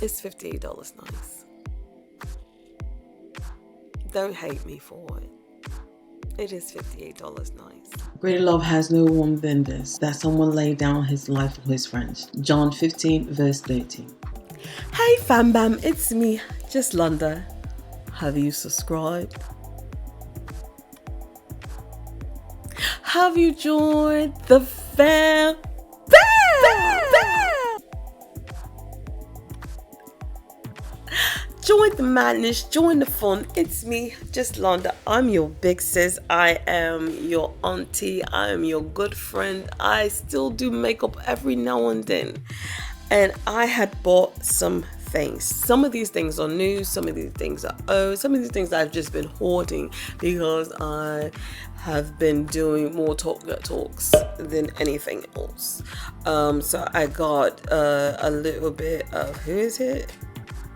It's $58 nice. Don't hate me for it. It is $58 nice. Greater love has no one than this, that someone laid down his life for his friends. John 15, verse 13. Hey fam bam, it's me, just Londa. Have you subscribed? Have you joined the fam? Join the madness, join the fun. It's me, just Londa. I'm your big sis. I am your auntie. I am your good friend. I still do makeup every now and then. And I had bought some things. Some of these things are new. Some of these things are old. Some of these things I've just been hoarding because I have been doing more talks than anything else. So I got a little bit of, who is it?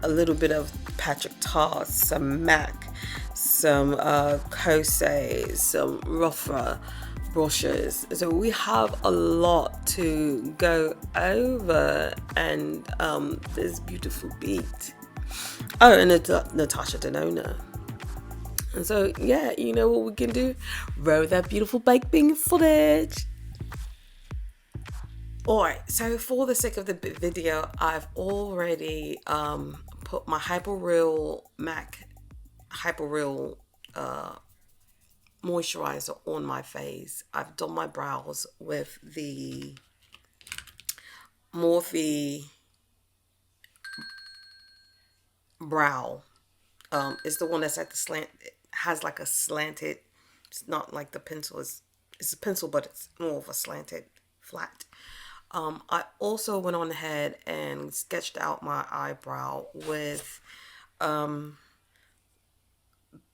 A little bit of Patrick Tar, some MAC, some Kosas, some rougher brushes. So we have a lot to go over, and this beautiful beat. Oh, and Natasha Denona. And so yeah, you know what we can do? Roll that beautiful baked bean footage. Alright, so for the sake of the video, I've already put my Hyperreal MAC Hyperreal moisturizer on my face. I've done my brows with the Morphe brow. It's the one that's at the slant. It has like a slanted. It's not like the pencil is. It's a pencil, but it's more of a slanted flat. I also went on ahead and sketched out my eyebrow with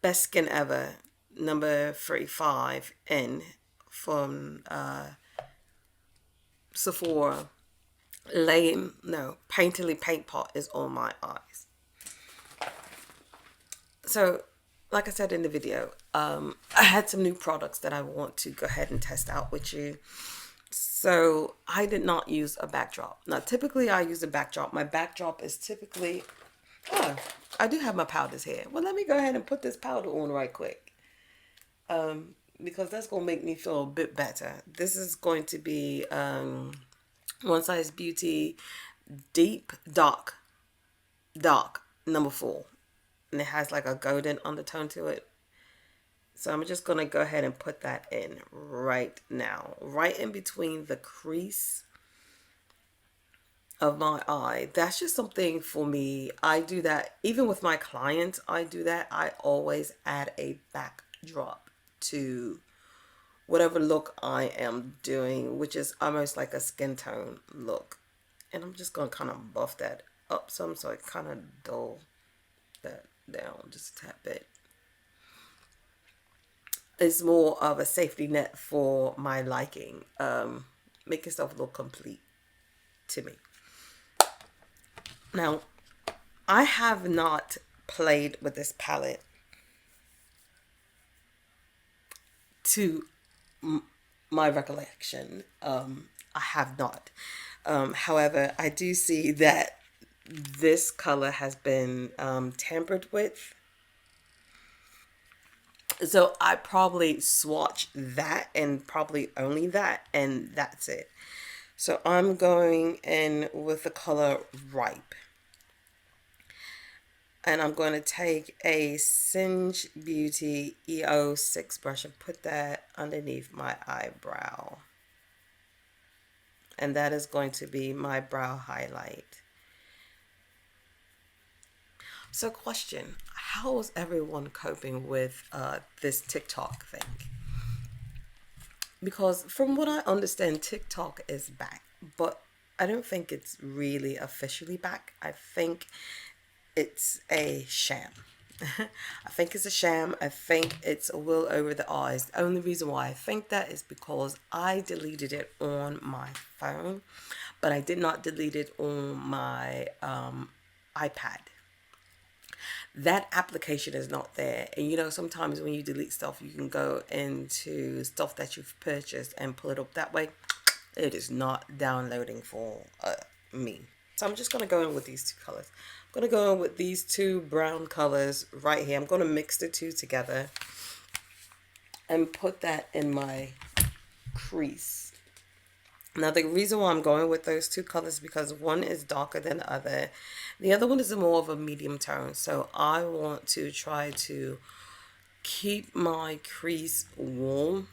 Best Skin Ever number 35 N from Sephora. Painterly Paint Pot is on my eyes. So, like I said in the video, I had some new products that I want to go ahead and test out with you. So I did not use a backdrop. Now, typically I use a backdrop. My backdrop is typically, I do have my powders here. Well, let me go ahead and put this powder on right quick. Because that's going to make me feel a bit better. This is going to be One Size Beauty Deep Dark number 4. And it has like a golden undertone to it. So I'm just going to go ahead and put that in right now. Right in between the crease of my eye. That's just something for me. I do that even with my clients. I do that. I always add a backdrop to whatever look I am doing, which is almost like a skin tone look. And I'm just going to kind of buff that up some so I kind of dull that down just a tad bit. It's more of a safety net for my liking. Make yourself look complete to me. Now, I have not played with this palette to my recollection. I have not. However, I do see that this color has been tampered with. So I probably swatch that and probably only that, and that's it. So I'm going in with the color Ripe. And I'm going to take a Singe Beauty EO6 brush and put that underneath my eyebrow. And that is going to be my brow highlight. So question, how is everyone coping with this TikTok thing? Because from what I understand, TikTok is back, but I don't think it's really officially back. I think it's a sham. I think it's a sham. I think it's a wool over the eyes. The only reason why I think that is because I deleted it on my phone, but I did not delete it on my iPad. That application is not there. And you know, sometimes when you delete stuff, you can go into stuff that you've purchased and pull it up that way. It is not downloading for me. So I'm just going to go in with these two colors. I'm going to go in with these two brown colors right here. I'm going to mix the two together and put that in my crease. Now the reason why I'm going with those two colors is because one is darker than the other. The other one is more of a medium tone. So I want to try to keep my crease warm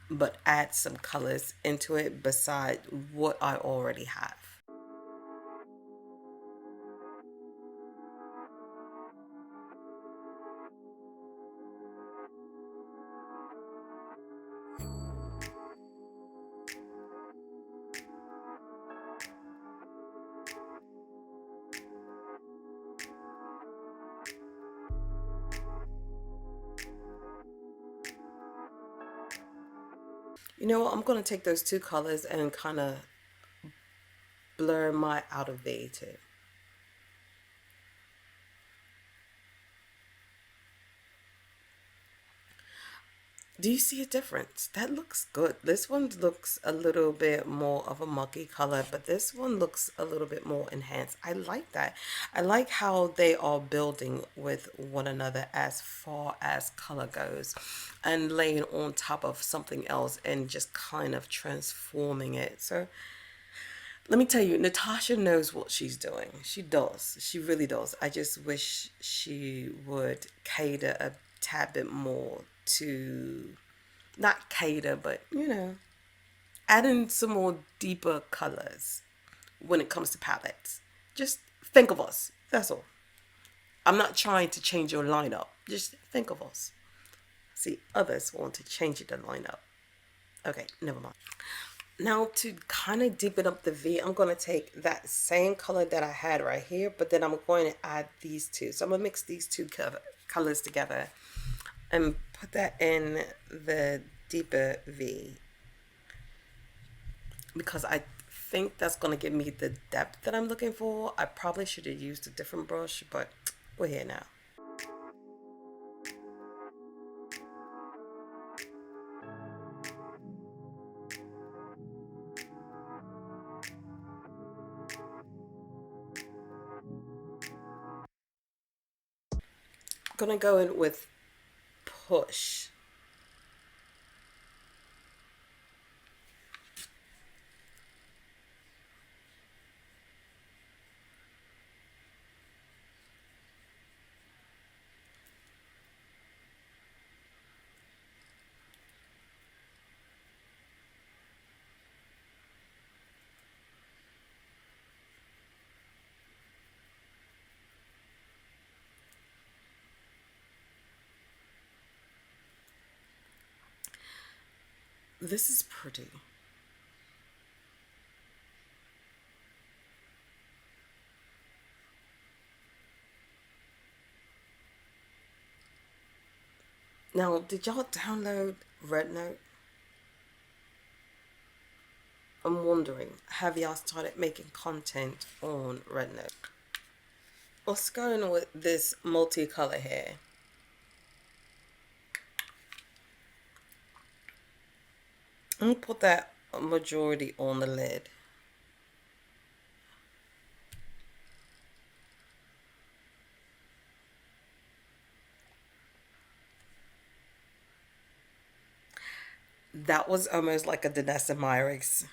but add some colors into it beside what I already have. You know what? I'm going to take those two colors and kind of blur my outer V too. Do you see a difference? That looks good. This one looks a little bit more of a muggy color, but this one looks a little bit more enhanced. I like that. I like how they are building with one another as far as color goes and laying on top of something else and just kind of transforming it. So let me tell you, Natasha knows what she's doing. She does. She really does. I just wish she would cater a tad bit more to, not cater, but add in some more deeper colors when it comes to palettes. Just think of us. That's all. I'm not trying to change your lineup. Just think of us. See, others want to change the lineup. Okay, never mind. Now to kind of deepen up the V, I'm going to take that same color that I had right here, but then I'm going to add these two. So I'm going to mix these two colors together and put that in the deeper V, because I think that's going to give me the depth that I'm looking for. I probably should have used a different brush, but we're here now. I'm going to go in with Push. This is pretty. Now, did y'all download Red Note? I'm wondering, have y'all started making content on Red Note? Let's go in with this multicolor here. I'm gonna put that majority on the lid. That was almost like a Danessa Myricks.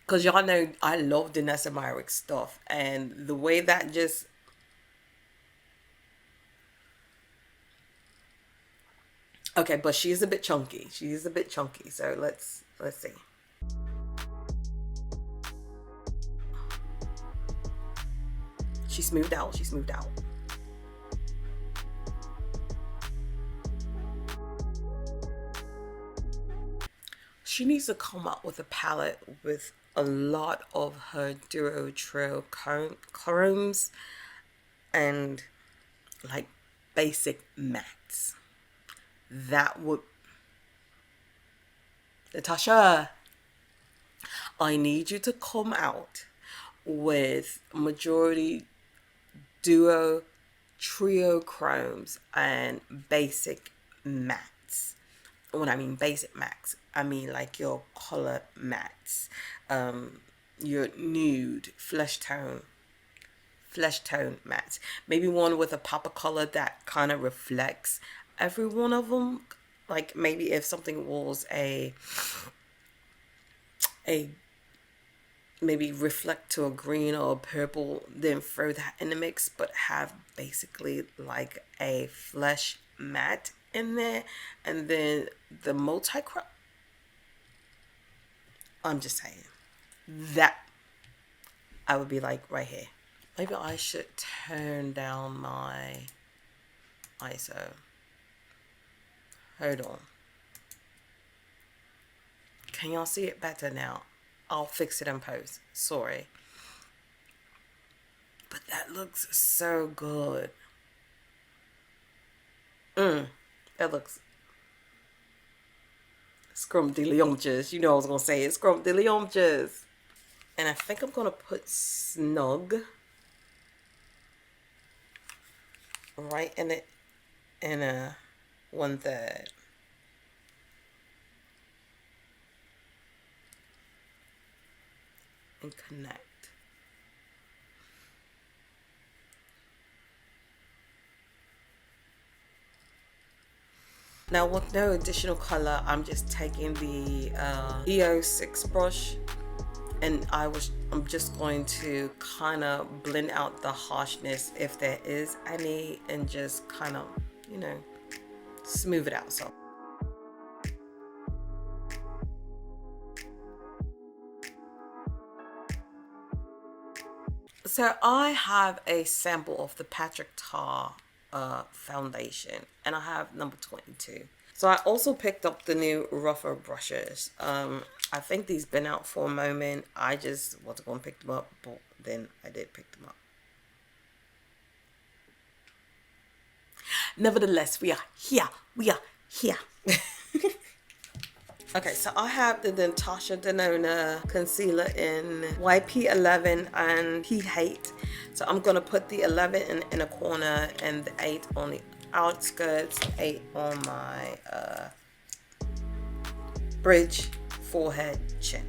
Because y'all know I love Danessa Myricks stuff. And the way that just... Okay, but she's a bit chunky. She's a bit chunky. So let's see. She smoothed out. She smoothed out. She needs to come up with a palette with a lot of her Duo Trio chromes and like basic mattes. That would... Natasha, I need you to come out with majority Duo Trio chromes and basic mattes. when I mean basic mattes, I mean like your color mattes, your nude flesh tone mattes, maybe one with a pop of color that kind of reflects every one of them. Like maybe if something was a maybe reflect to a green or a purple, then throw that in the mix, but have basically like a flesh matte in there, and then the multi-crop. I'm just saying that I would be like right here. Maybe I should turn down my ISO. Hold on. Can y'all see it better now? I'll fix it in post. Sorry. But that looks so good. That looks scrumptious. You know I was going to say it. Scrumptious. And I think I'm going to put Snug right in it in a 1/3. And connect. Now with no additional color, I'm just taking the EO6 brush, and I'm just going to kind of blend out the harshness if there is any, and just kind of, you know, smooth it out. So I have a sample of the Patrick Tar foundation, and I have number 22. So I also picked up the new rougher brushes. I think these been out for a moment. I just wasn't going to pick them up, but then I did pick them up. Nevertheless, we are here. Okay, so I have the Natasha Denona concealer in YP11 and Heat Hate. So I'm going to put the 11 in a corner and the 8 on the outskirts, 8 on my bridge, forehead, chin.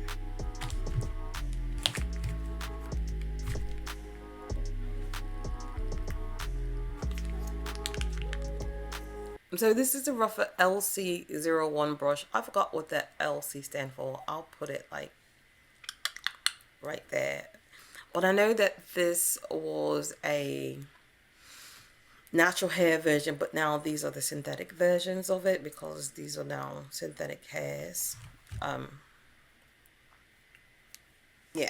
So this is the rougher LC01 brush. I forgot what the LC stand for. I'll put it like right there. But I know that this was a natural hair version, but now these are the synthetic versions of it, because these are now synthetic hairs. Yeah.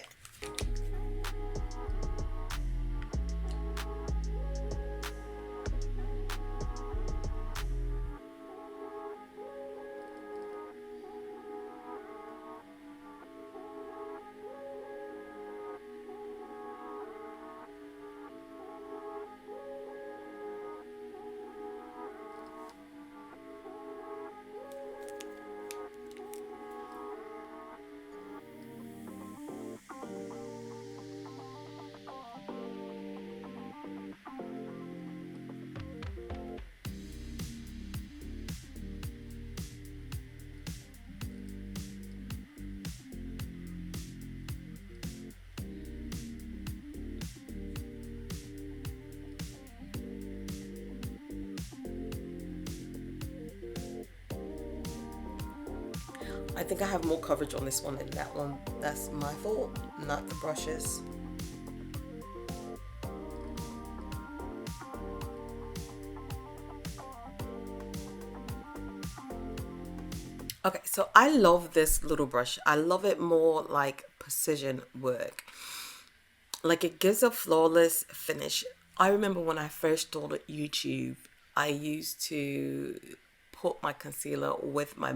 I think I have more coverage on this one than that one. That's my fault, not the brushes. Okay, so I love this little brush. I love it more like precision work. Like it gives a flawless finish. I remember when I first started YouTube, I used to put my concealer with my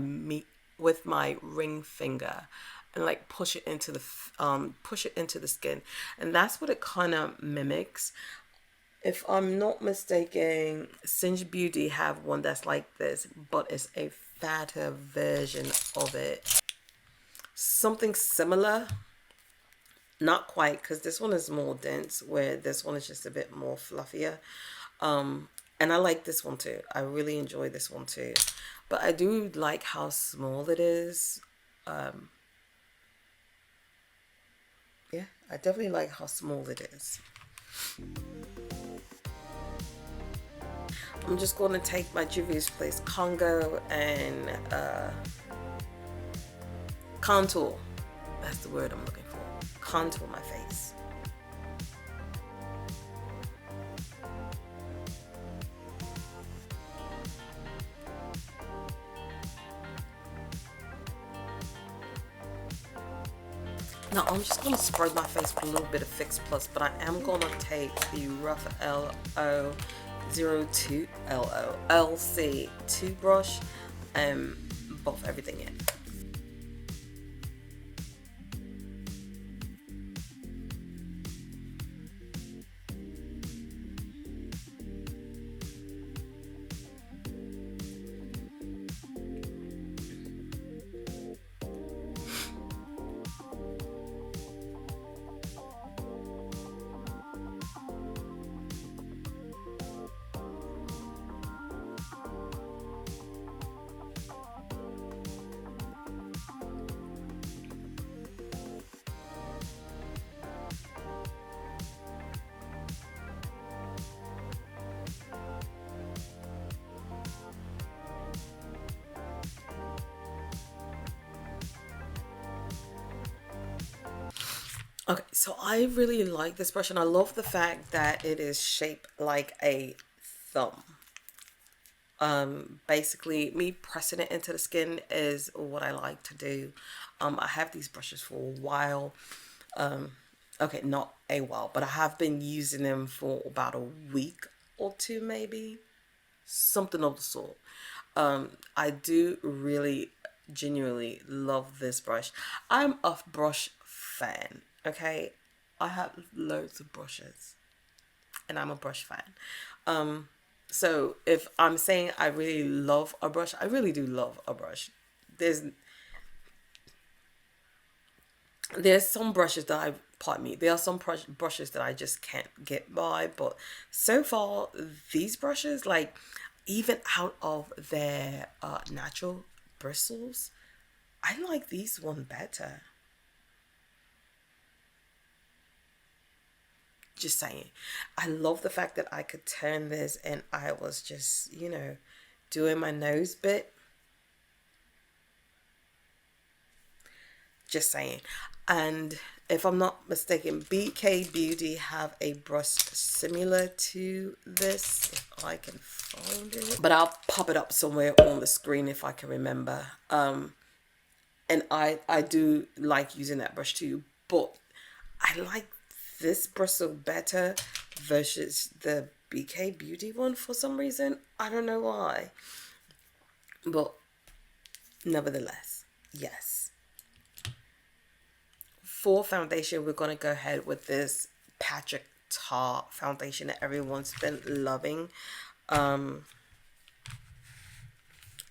ring finger and like push it into the skin, and that's what it kind of mimics. If I'm not mistaken, Singe Beauty have one that's like this, but it's a fatter version of it. Something similar, not quite, because this one is more dense, where this one is just a bit more fluffier. And I like this one too. I really enjoy this one too. But I do like how small it is. Um, yeah, I definitely like how small it is. I'm just going to take my Juvia's Place Congo and contour. That's the word I'm looking for. Contour my face. Now I'm just going to spray my face with a little bit of Fix Plus, but I am going to take the Rough LO02 LC2 brush and buff everything in. Okay, so I really like this brush and I love the fact that it is shaped like a thumb. Basically me pressing it into the skin is what I like to do. I have these brushes for a while. Okay, not a while, but I have been using them for about a week or two, maybe something of the sort. I do really genuinely love this brush. I'm a brush fan. Okay, I have loads of brushes and I'm a brush fan. So if I'm saying I really love a brush, I really do love a brush. There's there's some brushes that I, pardon me, there are some brushes that I just can't get by, but so far these brushes, like, even out of their natural bristles, I like these one better. Just saying. I love the fact that I could turn this and I was just, doing my nose bit. Just saying. And if I'm not mistaken, BK Beauty have a brush similar to this, if I can find it. But I'll pop it up somewhere on the screen if I can remember. And I do like using that brush too, but I like this bristle better versus the BK Beauty one for some reason. I don't know why. But nevertheless, yes. For foundation, we're going to go ahead with this Patrick Tar foundation that everyone's been loving. I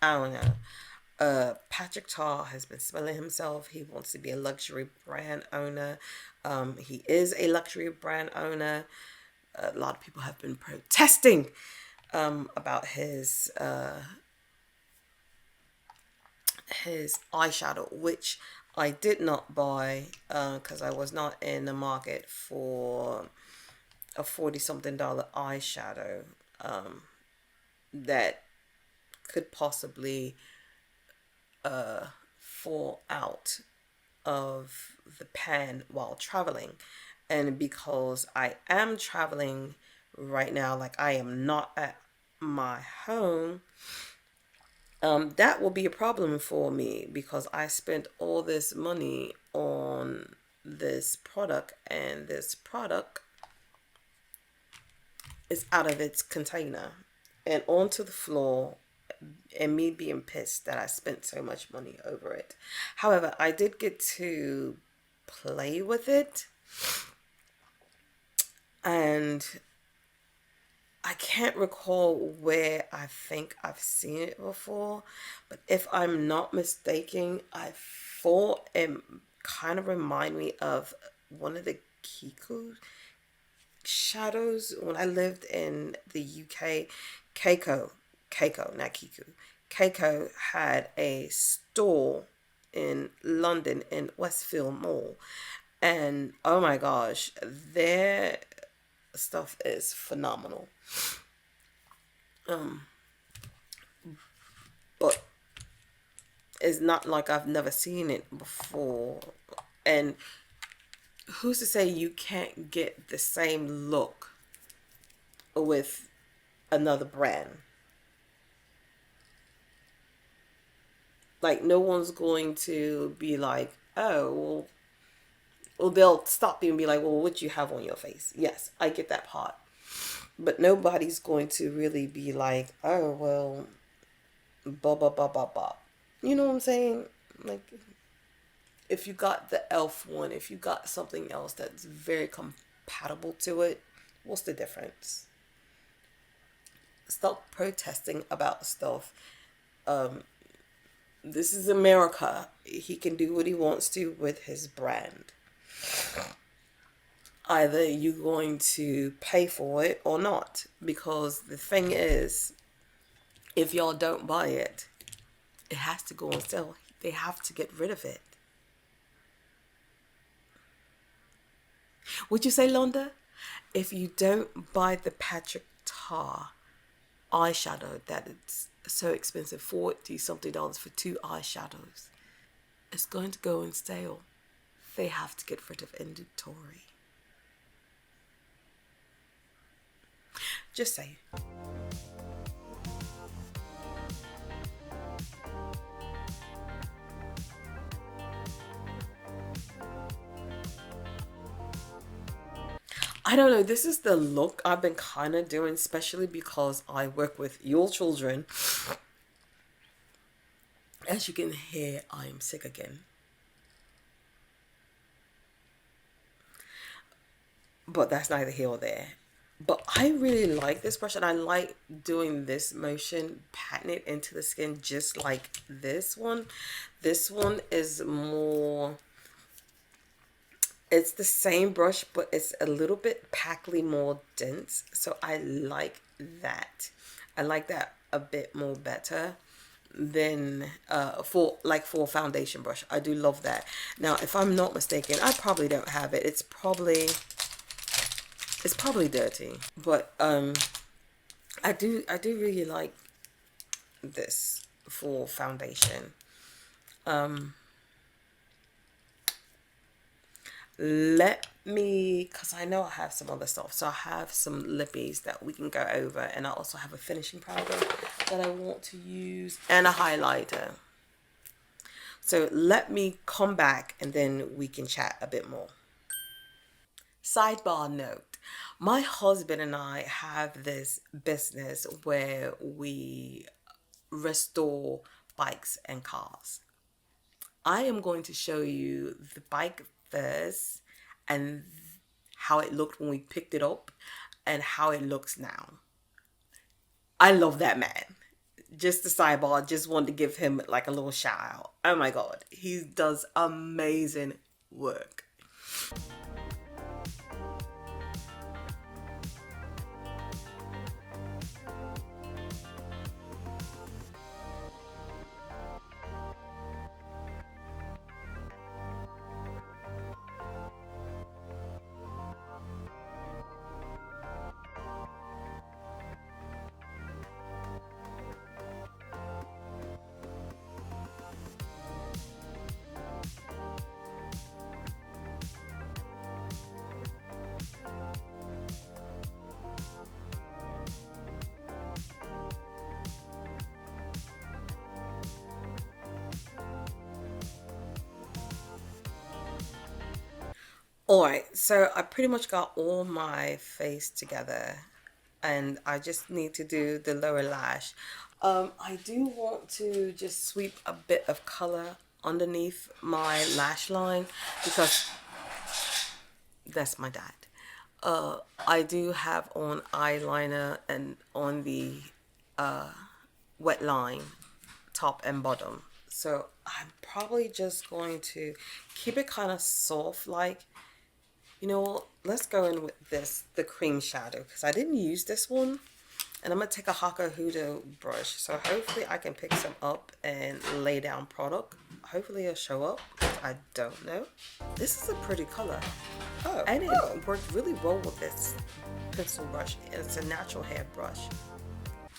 don't know. Patrick Tar has been smelling himself. He wants to be a luxury brand owner. He is a luxury brand owner. A lot of people have been protesting about his eyeshadow, which I did not buy because I was not in the market for a $40-something eyeshadow that could possibly fall out of the pan while traveling. And because I am traveling right now, like I am not at my home, that will be a problem for me because I spent all this money on this product and this product is out of its container and onto the floor, and me being pissed that I spent so much money over it. However, I did get to play with it, and I can't recall where I think I've seen it before, but if I'm not mistaken, I thought it kind of remind me of one of the Kiko shadows, when I lived in the UK, Keiko, Keiko, not Kiku, Keiko had a store in London in Westfield Mall. And oh my gosh, their stuff is phenomenal. Um, but it's not like I've never seen it before. And who's to say you can't get the same look with another brand? Like, no one's going to be like, oh, well, they'll stop you and be like, well, what you have on your face? Yes, I get that part. But nobody's going to really be like, oh, well, blah, blah, blah, blah, blah. You know what I'm saying? Like, if you got the elf one, if you got something else that's very compatible to it, what's the difference? Stop protesting about stuff. This is America. He can do what he wants to with his brand. Either you're going to pay for it or not. Because the thing is, if y'all don't buy it, it has to go on sale. They have to get rid of it. Would you say, Londa? If you don't buy the Patrick Tar eyeshadow that it's so expensive, $40 something for 2 eyeshadows, it's going to go on sale. They have to get rid of inventory. Just saying. I don't know. This is the look I've been kind of doing, especially because I work with your children. As you can hear, I am sick again. But that's neither here or there. But I really like this brush, and I like doing this motion, patting it into the skin just like this one. This one is more... It's the same brush, but it's a little bit packly more dense. So I like that. I like that a bit more better than for a foundation brush. I do love that. Now, if I'm not mistaken, I probably don't have it. It's probably dirty. But I do really like this for foundation. Let me, because I know I have some other stuff. So I have some lippies that we can go over. And I also have a finishing powder that I want to use. And a highlighter. So let me come back and then we can chat a bit more. Sidebar note. My husband and I have this business where we restore bikes and cars. I am going to show you the bike first and how it looked when we picked it up and how it looks now. I love that man. Just a sidebar, just wanted to give him like a little shout out. Oh my God, he does amazing work. Alright, so I pretty much got all my face together and I just need to do the lower lash. I do want to just sweep a bit of color underneath my lash line because that's my dad. I do have on eyeliner and on the wet line, top and bottom. So I'm probably just going to keep it kind of soft like You know what? Let's go in with this, the cream shadow, because I didn't use this one. And I'm going to take a Haka Hudo brush. So hopefully I can pick some up and lay down product. Hopefully it'll show up. I don't know. This is a pretty color. Oh, and it worked really well with this pencil brush. It's a natural hair brush.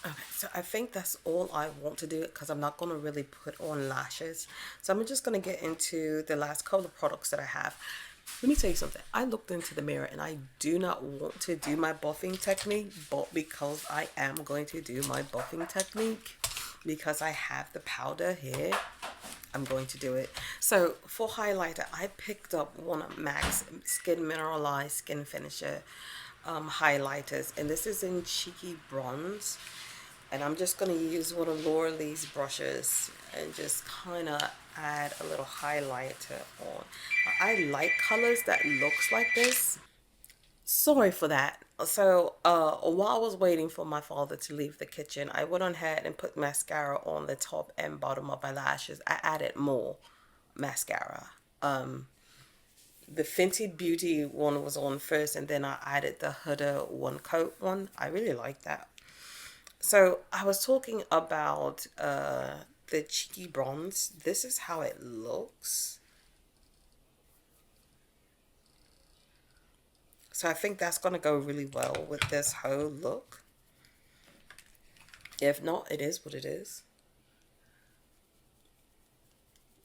Okay, so I think that's all I want to do because I'm not going to really put on lashes. So I'm just going to get into the last couple of products that I have. Let me tell you something. I looked into the mirror and I do not want to do my buffing technique, but because I am going to do my buffing technique, because I have the powder here, I'm going to do it. So for highlighter, I picked up one of MAC's Skin Mineralized Skin Finisher highlighters, and this is in Cheeky Bronze. And I'm just going to use one of Laura Lee's brushes and just kind of add a little highlighter on. I like colors that looks like this. Sorry for that. So while I was waiting for my father to leave the kitchen, I went on ahead and put mascara on the top and bottom of my lashes. I added more mascara. The Fenty Beauty one was on first, and then I added the Huda One Coat one. I really like that. So I was talking about the Cheeky Bronze. This is how it looks. So I think that's going to go really well with this whole look. If not, it is what it is.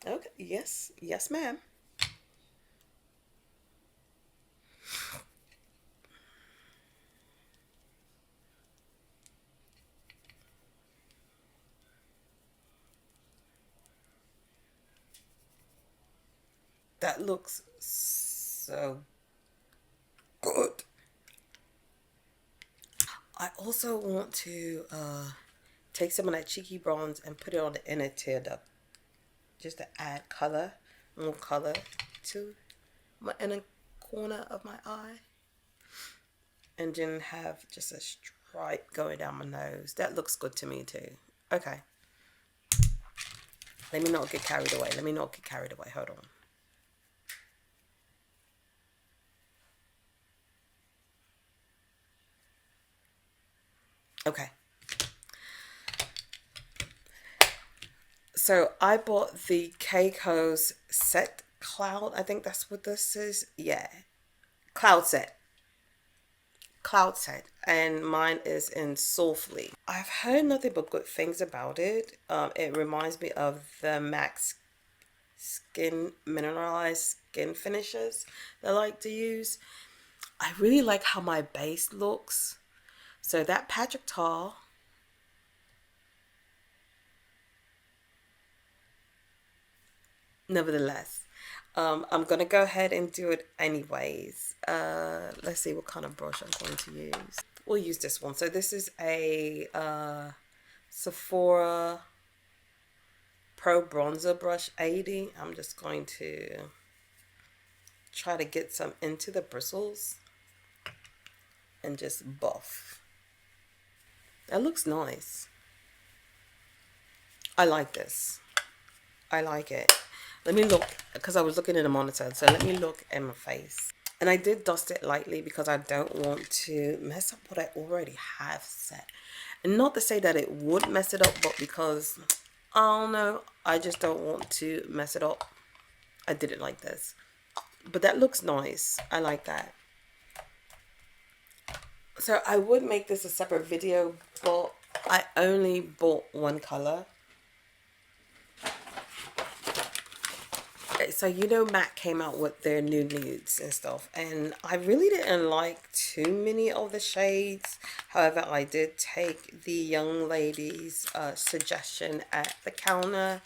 Okay, yes, yes ma'am. That looks so good. I also want to take some of that Cheeky Bronze and put it on the inner tear duct, just to add color, more color to my inner corner of my eye, and then have just a stripe going down my nose. That looks good to me too. Okay, let me not get carried away. Hold on. Okay. So I bought the Kosas Set Cloud. I think that's what this is. Yeah. Cloud Set. Cloud Set. And mine is in Softly. I've heard nothing but good things about it. It reminds me of the MAC's Skin Mineralized Skin Finishes that I like to use. I really like how my base looks. So that Patrick Tar, nevertheless, I'm gonna go ahead and do it anyways. Let's see what kind of brush I'm going to use. We'll use this one. So this is a Sephora Pro Bronzer Brush 80. I'm just going to try to get some into the bristles and just buff. That looks nice. I like this. I like it. Let me look, because I was looking at the monitor, so let me look at my face. And I did dust it lightly because I don't want to mess up what I already have set. And not to say that it would mess it up, but because, I don't know, I just don't want to mess it up. I did it like this. But that looks nice. I like that. So I would make this a separate video, but I only bought one color. So you know MAC came out with their new nudes and stuff, and I really didn't like too many of the shades. However, I did take the young lady's suggestion at the counter,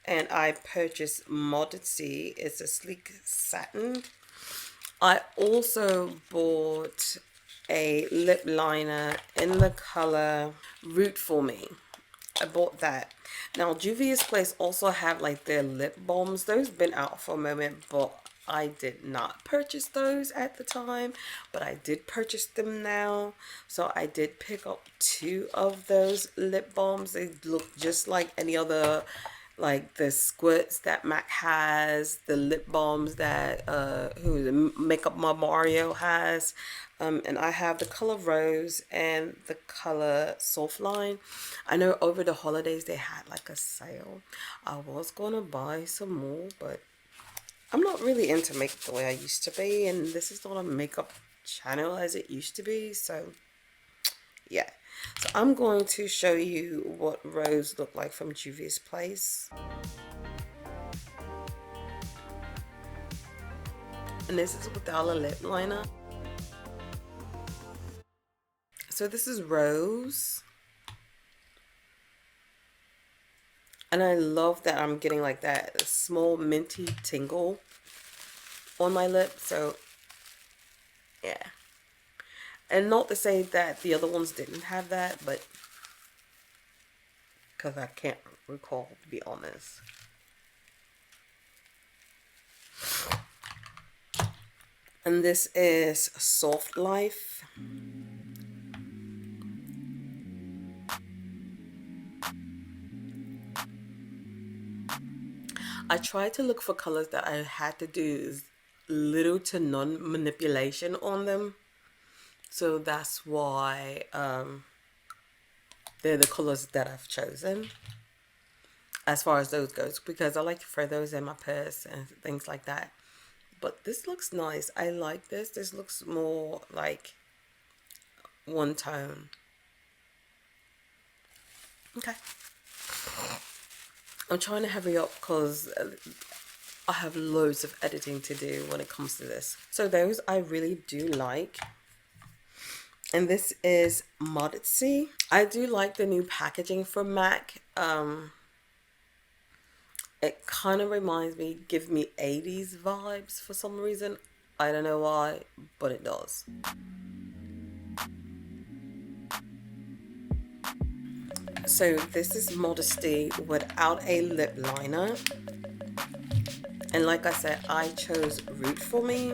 and I purchased Modesty. It's a sleek satin. I also bought a lip liner in the color Root For Me. I bought that. Now Juvia's Place also have like their lip balms. Those been out for a moment, but I did not purchase those at the time, but I did purchase them now. So I did pick up 2 of those lip balms. They look just like any other like the squirts that MAC has, the lip balms that Makeup Mario has, and I have the color Rose and the color Soft Line. I know over the holidays they had like a sale. I was gonna buy some more, but I'm not really into makeup the way I used to be, and this is not a makeup channel as it used to be, so yeah. So I'm going to show you what Rose looked like from Juvia's Place. And this is without a lip liner. So this is Rose. And I love that I'm getting like that small minty tingle on my lip. So yeah. And not to say that the other ones didn't have that, but because I can't recall, to be honest. And this is Soft Life. I tried to look for colors that I had to do little to none manipulation on them. So that's why they're the colors that I've chosen as far as those goes, because I like to throw those in my purse and things like that. But this looks nice. I like this. This looks more like one tone. Okay. I'm trying to hurry up because I have loads of editing to do when it comes to this. So those I really do like. And this is Modesty. I do like the new packaging from MAC. It kind of reminds me, gives me 80s vibes for some reason. I don't know why, but it does. So this is Modesty without a lip liner. And like I said, I chose Root for Me.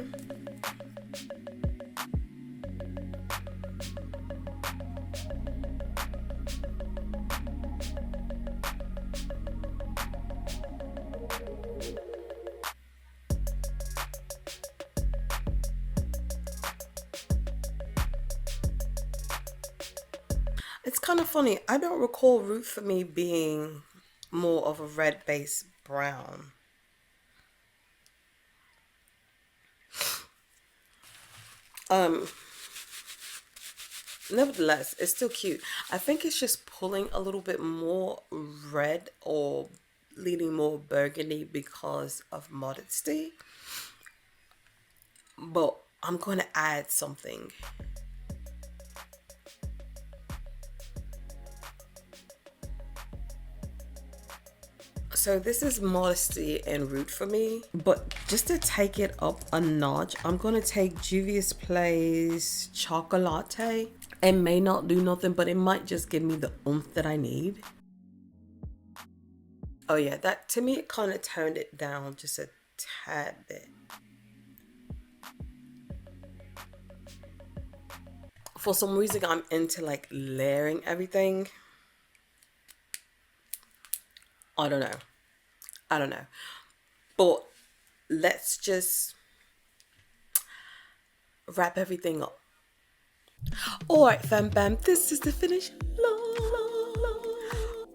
It's kind of funny. I don't recall Root for Me being more of a red base brown. Nevertheless, it's still cute. I think it's just pulling a little bit more red or leaning more burgundy because of Modesty. But I'm going to add something. So this is Modesty and Root for Me, but just to take it up a notch, I'm going to take Juvia's Place Chocolate. It may not do nothing, but it might just give me the oomph that I need. Oh yeah, that to me, it kind of toned it down just a tad bit. For some reason, I'm into like layering everything. I don't know. But let's just wrap everything up. Alright, fam bam, this is the finish. La, la, la.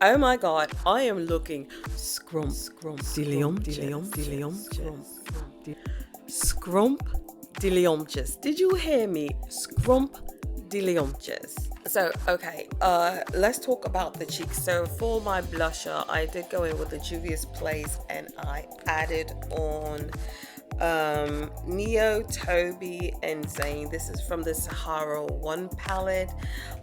Oh my god, I am looking scrumptious. Did you hear me? Scrumptious. So okay, let's talk about the cheeks. So for my blusher, I did go in with the Juvia's Place and I added on Neo, Toby, and Zane. This is from the Sahara 1 palette.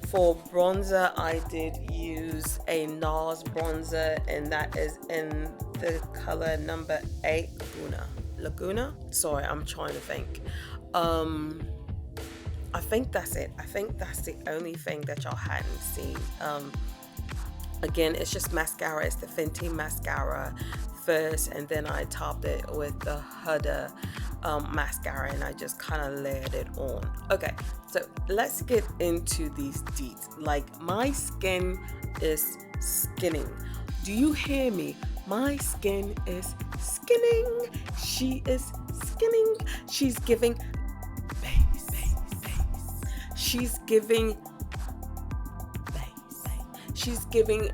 For bronzer, I did use a Nars bronzer, and that is in the color number 8, Laguna. Sorry, I'm trying to think. I think that's it. I think that's the only thing that y'all hadn't seen. Again, it's just mascara. It's the Fenty mascara first, and then I topped it with the Huda mascara, and I just kind of layered it on. Okay, so let's get into these deets. Like, my skin is skinning. Do you hear me? My skin is skinning. She is skinning. She's giving base. She's giving base. She's giving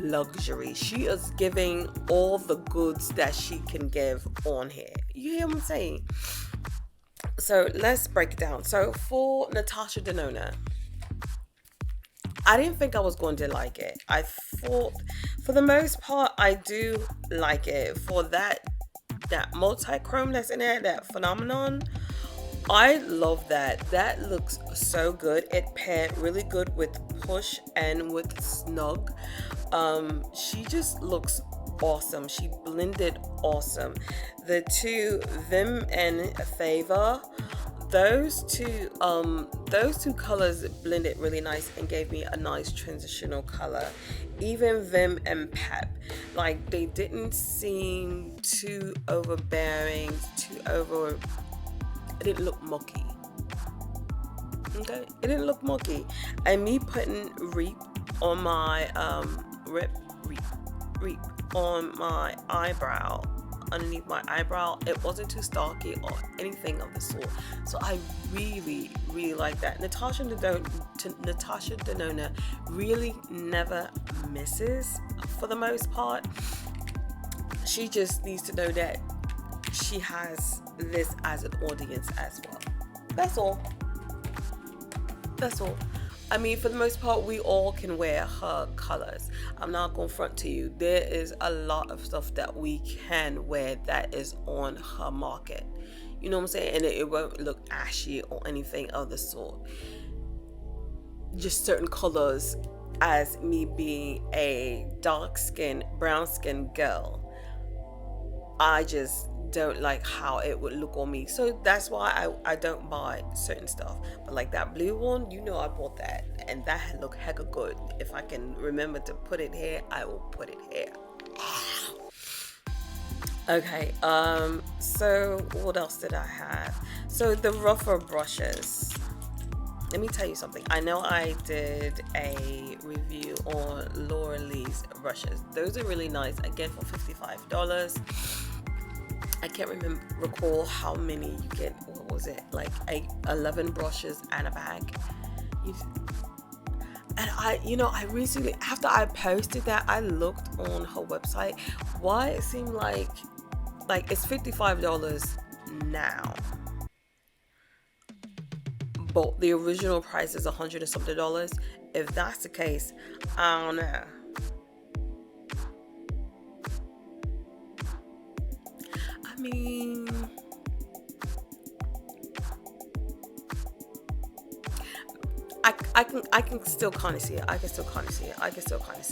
luxury. She is giving all the goods that she can give on here. You hear what I'm saying? So let's break it down. So for Natasha Denona, I didn't think I was going to like it. I thought, for the most part, I do like it. For that multi-chrome that's in there, that phenomenon, I love that. That looks so good. It paired really good with Push and with Snug. She just looks awesome. She blended awesome. The two, Vim and Favor, those two colors blended really nice and gave me a nice transitional color. Even Vim and Pep, like, they didn't seem too overbearing, it didn't look mucky. Okay, it didn't look mucky. And me putting Reap on my Reap on my eyebrow, underneath my eyebrow, it wasn't too starky or anything of the sort. So I really, really like that. Natasha Denona really never misses for the most part. She just needs to know that she has this as an audience as well. That's all. I mean, for the most part, we all can wear her colors. I'm not going to front to you. There is a lot of stuff that we can wear that is on her market. You know what I'm saying? And it won't look ashy or anything of the sort. Just certain colors, as me being a dark-skinned, brown-skinned girl, I just don't like how it would look on me. So that's why I don't buy certain stuff. But like that blue one, you know, I bought that, and that look hecka good. If I can remember to put it here, I will put it here. Okay, so what else did I have? So the rougher brushes. Let me tell you something. I know I did a review on Laura Lee's brushes. Those are really nice. Again, for $55. I can't recall how many you get. What was it? Like 11 brushes and a bag. And I recently, after I posted that, I looked on her website. Why it seemed like it's $55 now, but the original price is $100 and something. If that's the case, I don't know. I mean, I can still kind of see it. I can still kind of see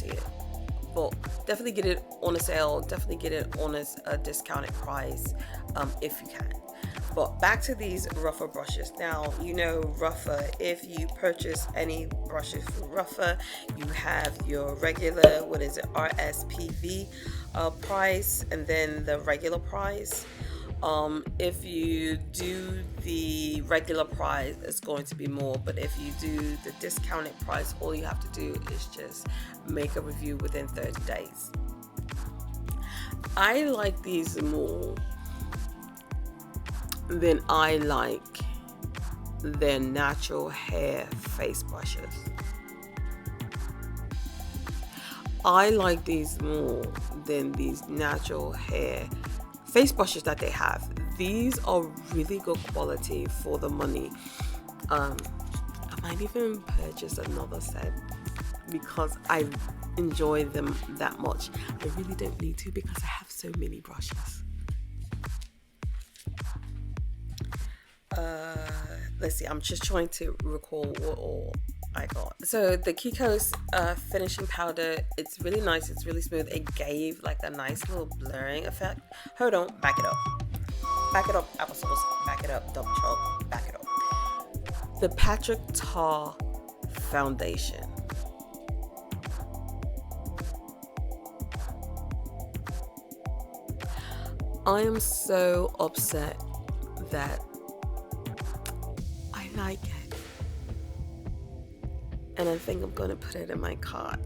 it. But definitely get it on a sale. Definitely get it on a discounted price, if you can. But back to these rougher brushes. Now, rougher, if you purchase any brushes from rougher, you have your regular, RSPV price, and then the regular price. If you do the regular price, it's going to be more, but if you do the discounted price, all you have to do is just make a review within 30 days. I like these more than I like their natural hair face brushes. I like these more than these natural hair face brushes that they have. These are really good quality for the money. I might even purchase another set because I enjoy them that much. I really don't need to because I have so many brushes. Let's see, I'm just trying to recall what all I got. So the Kikos finishing powder, it's really nice, it's really smooth. It gave like a nice little blurring effect. Hold on, back it up, applesauce, back it up, double choke, back it up. The Patrick Tar foundation. I am so upset that I like it, and I think I'm going to put it in my cart.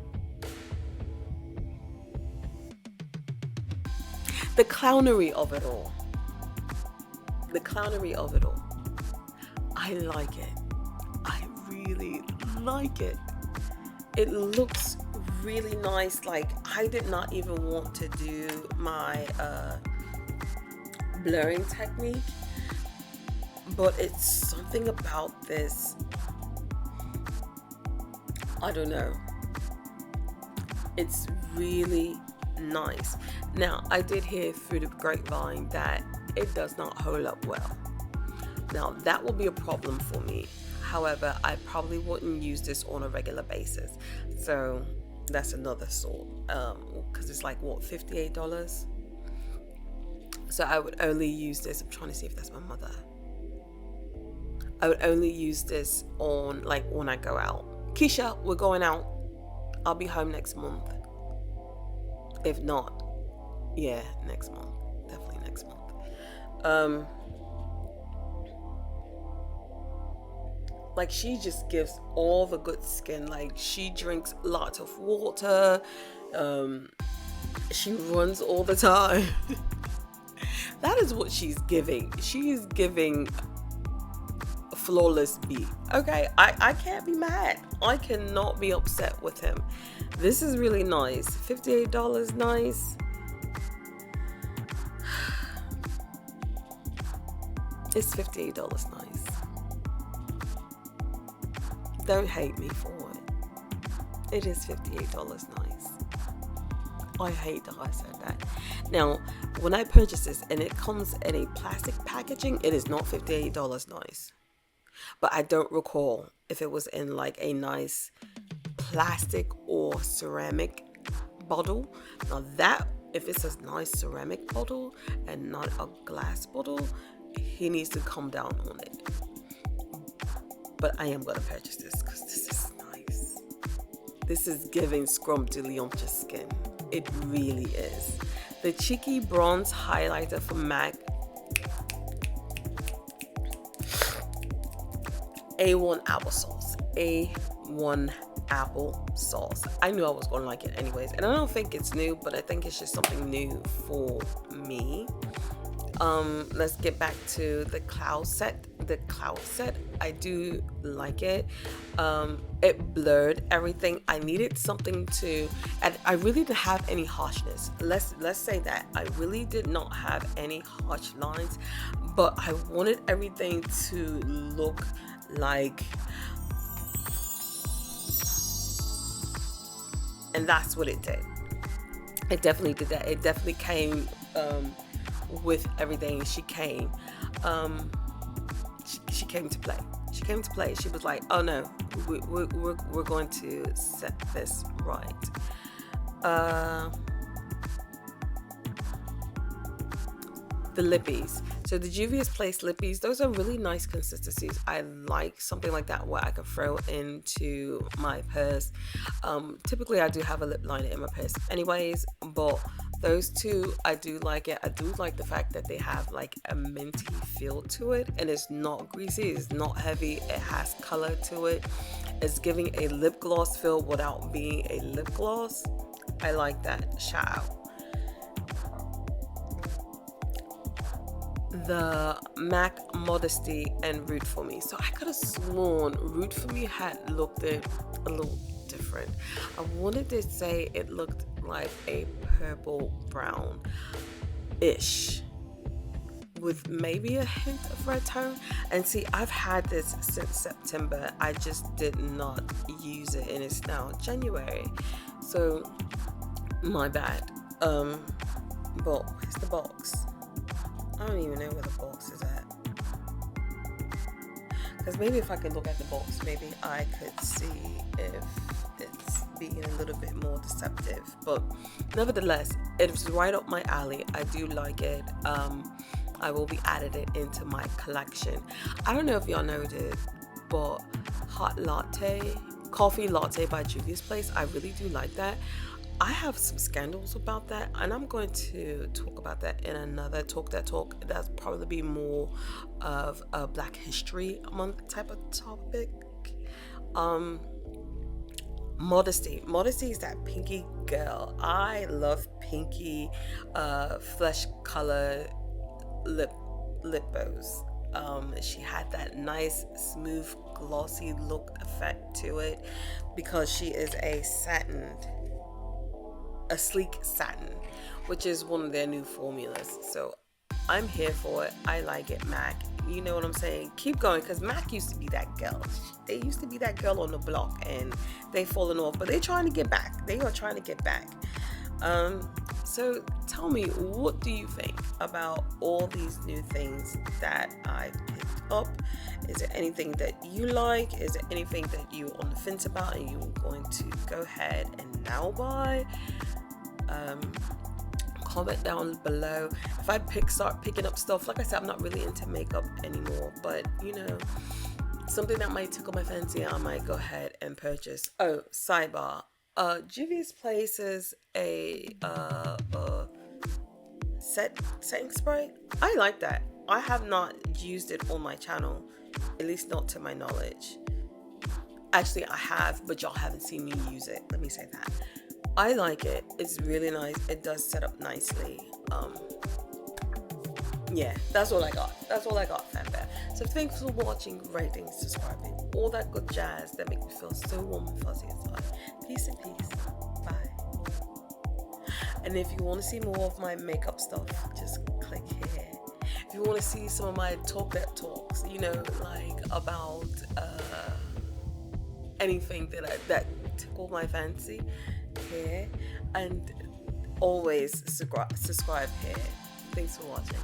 The clownery of it all. The clownery of it all. I like it. I really like it. It looks really nice. Like, I did not even want to do my blurring technique, but it's something about this, I don't know, it's really nice. Now, I did hear through the grapevine that it does not hold up well. Now, that will be a problem for me. However, I probably wouldn't use this on a regular basis, so that's another sort, because it's like, what, $58? So I would only use this, I'm trying to see if that's my mother. I would only use this on, like, when I go out. Keisha, we're going out. I'll be home next month. If not, yeah, next month. Definitely next month. Like, she just gives all the good skin. Like, she drinks lots of water. She runs all the time. That is what she's giving. She is giving flawless B. Okay, I can't be mad. I cannot be upset with him. This is really nice. $58, nice. It's $58 nice. Don't hate me for it. It is $58 nice. I hate that I said that. Now, when I purchased this and it comes in a plastic packaging, it is not $58 nice. But I don't recall if it was in like a nice plastic or ceramic bottle. Now that, if it's a nice ceramic bottle and not a glass bottle, he needs to come down on it. But I am going to purchase this because this is nice. This is giving scrumptious skin. It really is. The Cheeky Bronze Highlighter from MAC. A1 applesauce. A1 applesauce. I knew I was going to like it anyways. And I don't think it's new, but I think it's just something new for me. Let's get back to the Cloud Set. The Cloud Set, I do like it. It blurred everything. I needed something to, and I really didn't have any harshness. Let's say that I really did not have any harsh lines, but I wanted everything to look like, and that's what it did. It definitely did that. It definitely came with everything. She came she came to play. She came to play. She was like, oh no, we're going to set this right. The lippies. So the Juvia's Place lippies, those are really nice consistencies. I like something like that where I can throw into my purse. Typically I do have a lip liner in my purse anyways, but those two, I do like it. I do like the fact that they have like a minty feel to it, and it's not greasy, it's not heavy, it has color to it. It's giving a lip gloss feel without being a lip gloss. I like that. Shout out. The MAC Modesty and Root For Me. So I could have sworn Root For Me had looked a little different. I wanted to say it looked like a purple brown ish with maybe a hint of red tone. And see, I've had this since September. I just did not use it, and it's now January, so my bad. But where's the box? I don't even know where the box is at. Because maybe if I could look at the box, maybe I could see if it's being a little bit more deceptive. But nevertheless, it's right up my alley. I do like it. I will be adding it into my collection. I don't know if y'all know this, but coffee latte by Juvia's Place, I really do like that. I have some scandals about that, and I'm going to talk about that in another Talk That Talk. That's probably be more of a Black History Month type of topic. Modesty is that pinky girl. I love pinky flesh color lip bows. She had that nice smooth glossy look effect to it because she is a sleek satin, which is one of their new formulas. So I'm here for it. I like it, Mac. You know what I'm saying? Keep going, because Mac used to be that girl. They used to be that girl on the block, and they've fallen off, but they're trying to get back. They are trying to get back. So tell me, what do you think about all these new things that I picked up? Is there anything that you like? Is there anything that you're on the fence about and you're going to go ahead and now buy? Comment down below. If I start picking up stuff, like I said, I'm not really into makeup anymore, but you know, something that might tickle my fancy, I might go ahead and purchase. Oh, sidebar. Juvia's places a setting spray. I like that. I have not used it on my channel, at least not to my knowledge. Actually, I have, but y'all haven't seen me use it. Let me say that. I like it. It's really nice. It does set up nicely. Yeah, that's all I got. That's all I got, fanfare. So thanks for watching, rating, subscribing, all that good jazz that makes me feel so warm and fuzzy inside. Peace and peace. Bye. And if you want to see more of my makeup stuff, just click here. If you want to see some of my talks, you know, like about anything that tickle my fancy, here. And always subscribe here. Thanks for watching.